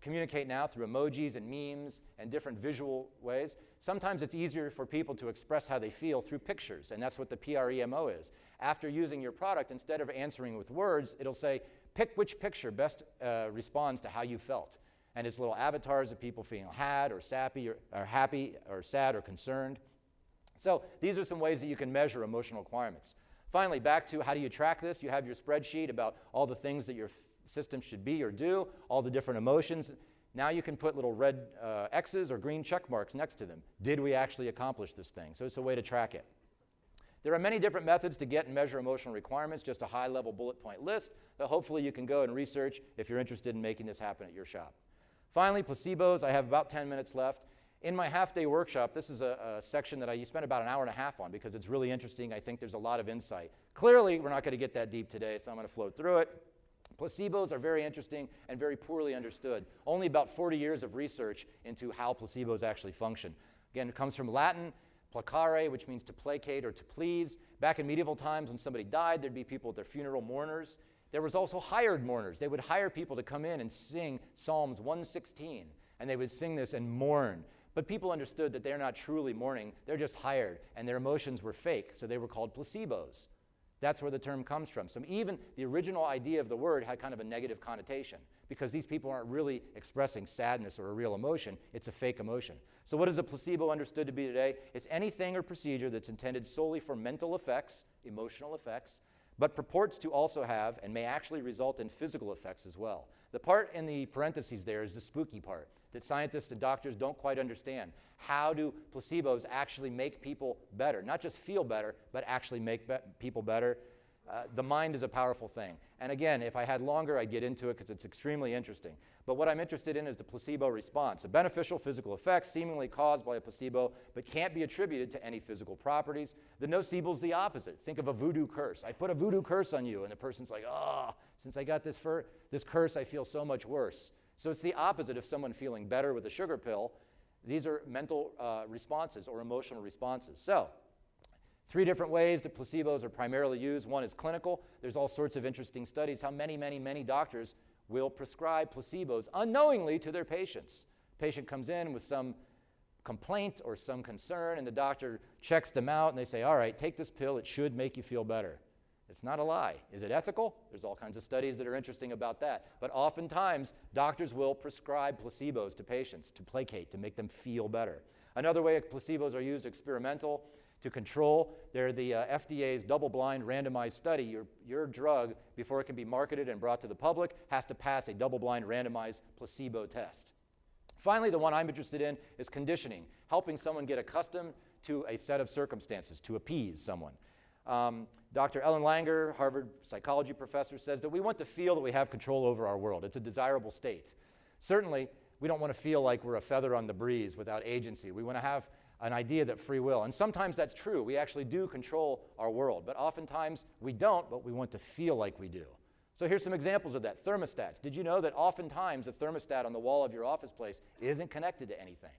communicate now through emojis and memes and different visual ways. Sometimes it's easier for people to express how they feel through pictures, and that's what the PREMO is. After using your product, instead of answering with words, it'll say, pick which picture best responds to how you felt. And it's little avatars of people feeling sad or sappy or happy or sad or concerned. So these are some ways that you can measure emotional requirements. Finally, back to how do you track this? You have your spreadsheet about all the things that your system should be or do, all the different emotions. Now you can put little red X's or green check marks next to them. Did we actually accomplish this thing? So it's a way to track it. There are many different methods to get and measure emotional requirements, just a high-level bullet point list that hopefully you can go and research if you're interested in making this happen at your shop. Finally, placebos. I have about 10 minutes left. In my half-day workshop, this is a section that I spent about an hour and a half on because it's really interesting. I think there's a lot of insight. Clearly, we're not going to get that deep today, so I'm going to float through it. Placebos are very interesting and very poorly understood. Only about 40 years of research into how placebos actually function. Again, it comes from Latin, placare, which means to placate or to please. Back in medieval times, when somebody died, there'd be people at their funeral, mourners. There was also hired mourners. They would hire people to come in and sing Psalms 116, and they would sing this and mourn. But people understood that they're not truly mourning, they're just hired, and their emotions were fake, so they were called placebos. That's where the term comes from. So even the original idea of the word had kind of a negative connotation because these people aren't really expressing sadness or a real emotion. It's a fake emotion. So what is a placebo understood to be today? It's anything or procedure that's intended solely for mental effects, emotional effects, but purports to also have and may actually result in physical effects as well. The part in the parentheses there is the spooky part that scientists and doctors don't quite understand. How do placebos actually make people better? Not just feel better, but actually make people better. The mind is a powerful thing. And again, if I had longer, I'd get into it because it's extremely interesting. But what I'm interested in is the placebo response, a beneficial physical effect seemingly caused by a placebo, but can't be attributed to any physical properties. The nocebo is the opposite. Think of a voodoo curse. I put a voodoo curse on you, and the person's like, oh, since I got this curse, I feel so much worse. So it's the opposite of someone feeling better with a sugar pill. These are mental responses or emotional responses. So 3 different ways that placebos are primarily used. One is clinical. There's all sorts of interesting studies how many doctors will prescribe placebos unknowingly to their patients. Patient comes in with some complaint or some concern, and the doctor checks them out, and they say, all right, take this pill. It should make you feel better. It's not a lie. Is it ethical? There's all kinds of studies that are interesting about that. But oftentimes, doctors will prescribe placebos to patients to placate, to make them feel better. Another way placebos are used, experimental, to control. They're the FDA's double-blind randomized study. Your drug, before it can be marketed and brought to the public, has to pass a double-blind randomized placebo test. Finally, the one I'm interested in is conditioning, helping someone get accustomed to a set of circumstances, to appease someone. Dr. Ellen Langer, Harvard psychology professor, says that we want to feel that we have control over our world. It's a desirable state. Certainly, we don't want to feel like we're a feather on the breeze without agency. We want to have an idea that free will, and sometimes that's true. We actually do control our world, but oftentimes we don't, but we want to feel like we do. So here's some examples of that. Thermostats. Did you know that oftentimes a thermostat on the wall of your office place isn't connected to anything?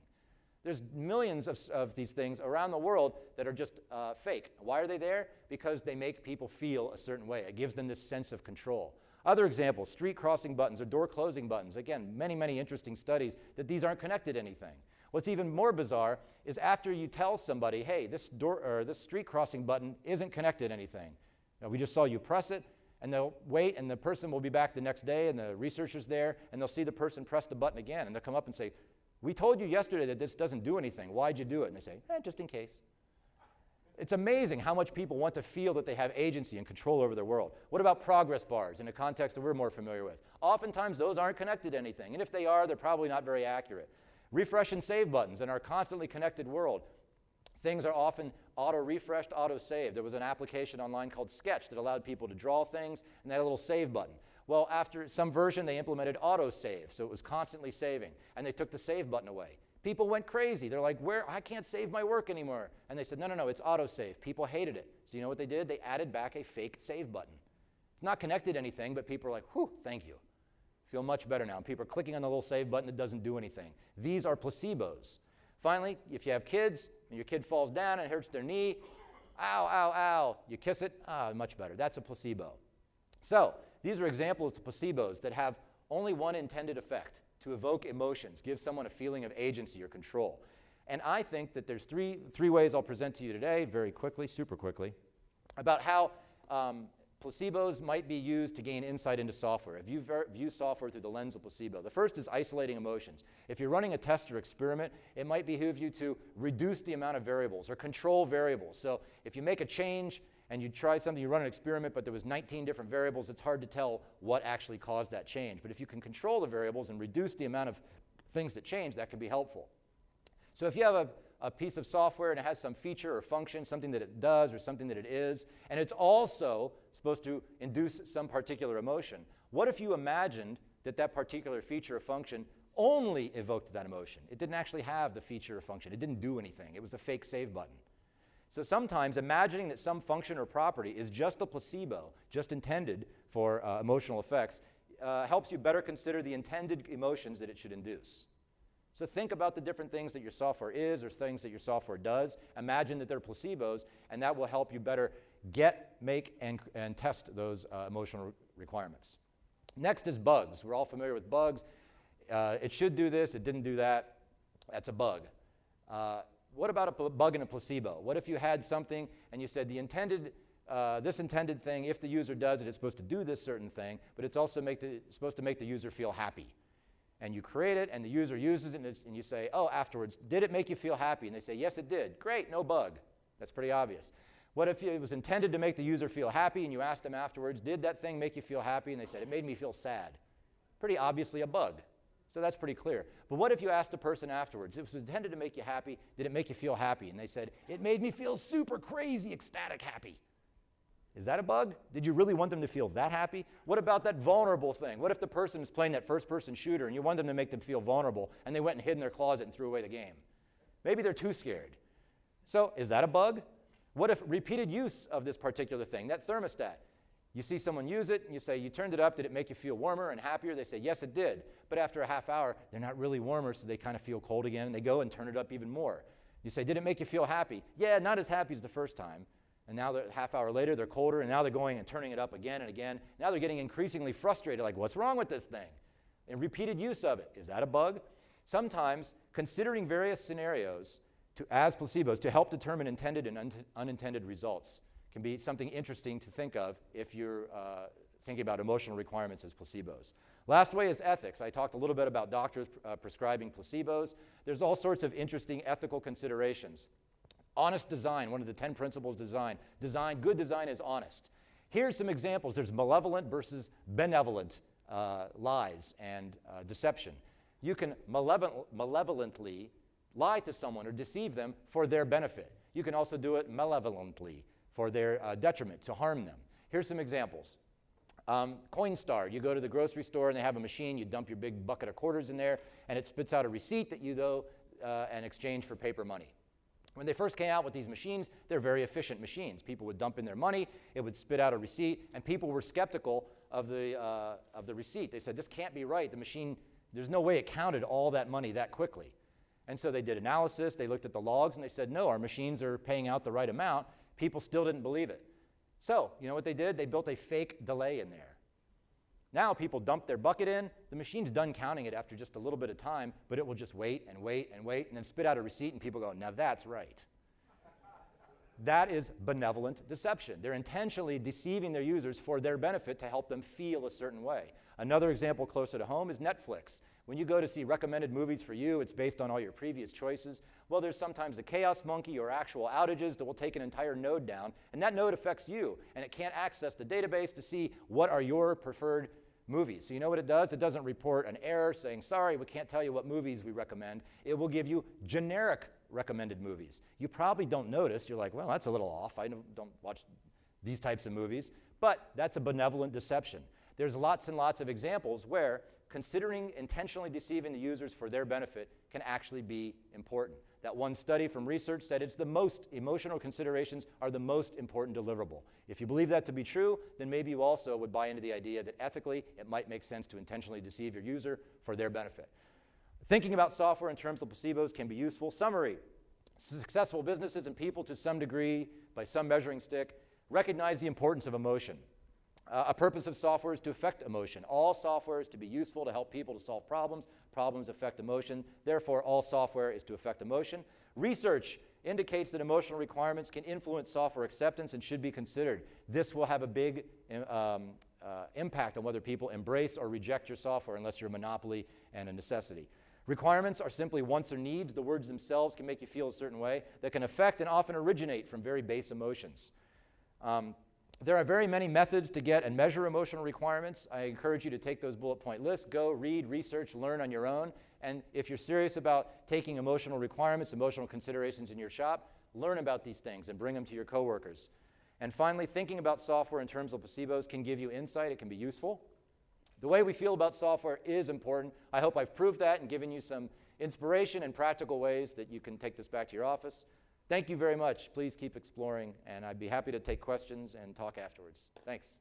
There's millions of these things around the world that are just fake. Why are they there? Because they make people feel a certain way. It gives them this sense of control. Other examples, street crossing buttons or door closing buttons. Again, many interesting studies that these aren't connected to anything. What's even more bizarre is after you tell somebody, hey, this street crossing button isn't connected to anything. Now, we just saw you press it, and they'll wait, and the person will be back the next day, and the researcher's there, and they'll see the person press the button again, and they'll come up and say, we told you yesterday that this doesn't do anything. Why'd you do it? And they say, just in case. It's amazing how much people want to feel that they have agency and control over their world. What about progress bars in a context that we're more familiar with? Oftentimes, those aren't connected to anything, and if they are, they're probably not very accurate. Refresh and save buttons in our constantly connected world. Things are often auto-refreshed, auto-saved. There was an application online called Sketch that allowed people to draw things, and they had a little save button. Well, after some version, they implemented auto-save, so it was constantly saving, and they took the save button away. People went crazy. They're like, I can't save my work anymore. And they said, no, it's auto-save. People hated it. So you know what they did? They added back a fake save button. It's not connected to anything, but people are like, whew, thank you. Feel much better now. And people are clicking on the little save button that doesn't do anything. These are placebos. Finally, if you have kids, and your kid falls down and it hurts their knee, ow, ow, ow, you kiss it, much better. That's a placebo. So these are examples of placebos that have only one intended effect, to evoke emotions, give someone a feeling of agency or control. And I think that there's three ways I'll present to you today, very quickly, super quickly, about how placebos might be used to gain insight into software. If you view software through the lens of placebo, the first is isolating emotions. If you're running a test or experiment, it might behoove you to reduce the amount of variables or control variables. So if you make a change and you try something, you run an experiment, but there was 19 different variables, it's hard to tell what actually caused that change. But if you can control the variables and reduce the amount of things that change, that can be helpful. So if you have a piece of software and it has some feature or function, something that it does or something that it is, and it's also supposed to induce some particular emotion, what if you imagined that that particular feature or function only evoked that emotion? It didn't actually have the feature or function. It didn't do anything. It was a fake save button. So sometimes imagining that some function or property is just a placebo, just intended for emotional effects, helps you better consider the intended emotions that it should induce. So think about the different things that your software is or things that your software does. Imagine that they're placebos, and that will help you better make, and test those emotional requirements. Next is bugs. We're all familiar with bugs. It should do this, it didn't do that. That's a bug. What about a bug in a placebo? What if you had something and you said the intended this intended thing, if the user does it, it's supposed to do this certain thing, but it's also supposed to make the user feel happy. And you create it, and the user uses it, and you say, oh, afterwards, did it make you feel happy? And they say, yes, it did. Great, no bug. That's pretty obvious. What if it was intended to make the user feel happy, and you asked them afterwards, did that thing make you feel happy? And they said, it made me feel sad. Pretty obviously a bug. So that's pretty clear. But what if you asked a person afterwards, it was intended to make you happy, did it make you feel happy? And they said, it made me feel super crazy, ecstatic happy. Is that a bug? Did you really want them to feel that happy? What about that vulnerable thing? What if the person is playing that first-person shooter and you want them to make them feel vulnerable and they went and hid in their closet and threw away the game? Maybe they're too scared. So is that a bug? What if repeated use of this particular thing, that thermostat? You see someone use it and you say, you turned it up, did it make you feel warmer and happier? They say, yes, it did. But after a half hour, they're not really warmer, so they kind of feel cold again, and they go and turn it up even more. You say, did it make you feel happy? Yeah, not as happy as the first time. And now, a half hour later, they're colder, and now they're going and turning it up again and again. Now they're getting increasingly frustrated, like, what's wrong with this thing? And repeated use of it. Is that a bug? Sometimes, considering various scenarios as placebos to help determine intended and unintended results can be something interesting to think of if you're thinking about emotional requirements as placebos. Last way is ethics. I talked a little bit about doctors prescribing placebos. There's all sorts of interesting ethical considerations. Honest design, one of the 10 principles design. Good design is honest. Here's some examples. There's malevolent versus benevolent lies and deception. You can malevolently lie to someone or deceive them for their benefit. You can also do it malevolently for their detriment, to harm them. Here's some examples. Coinstar, you go to the grocery store and they have a machine, you dump your big bucket of quarters in there, and it spits out a receipt that you go and exchange for paper money. When they first came out with these machines, they're very efficient machines. People would dump in their money, it would spit out a receipt, and people were skeptical of the receipt. They said, this can't be right. The machine, there's no way it counted all that money that quickly. And so they did analysis, they looked at the logs, and they said, no, our machines are paying out the right amount. People still didn't believe it. So, you know what they did? They built a fake delay in there. Now people dump their bucket in, the machine's done counting it after just a little bit of time, but it will just wait and wait and wait, and then spit out a receipt, and people go, now that's right. That is benevolent deception. They're intentionally deceiving their users for their benefit to help them feel a certain way. Another example closer to home is Netflix. When you go to see recommended movies for you, it's based on all your previous choices. Well, there's sometimes a chaos monkey or actual outages that will take an entire node down, and that node affects you, and it can't access the database to see what are your preferred movies. So you know what it does? It doesn't report an error saying, sorry, we can't tell you what movies we recommend. It will give you generic recommended movies. You probably don't notice. You're like, well, that's a little off. I don't watch these types of movies. But that's a benevolent deception. There's lots and lots of examples where considering intentionally deceiving the users for their benefit can actually be important. That one study from research said it's the most emotional considerations are the most important deliverable. If you believe that to be true, then maybe you also would buy into the idea that ethically it might make sense to intentionally deceive your user for their benefit. Thinking about software in terms of placebos can be useful. Summary: successful businesses and people to some degree, by some measuring stick, recognize the importance of emotion. A purpose of software is to affect emotion. All software is to be useful to help people to solve problems. Problems affect emotion. Therefore, all software is to affect emotion. Research indicates that emotional requirements can influence software acceptance and should be considered. This will have a big impact on whether people embrace or reject your software unless you're a monopoly and a necessity. Requirements are simply wants or needs. The words themselves can make you feel a certain way that can affect and often originate from very base emotions. There are very many methods to get and measure emotional requirements. I encourage you to take those bullet point lists, go read, research, learn on your own. And if you're serious about taking emotional requirements, emotional considerations in your shop, learn about these things and bring them to your coworkers. And finally, thinking about software in terms of placebos can give you insight. It can be useful. The way we feel about software is important. I hope I've proved that and given you some inspiration and practical ways that you can take this back to your office. Thank you very much. Please keep exploring, and I'd be happy to take questions and talk afterwards. Thanks.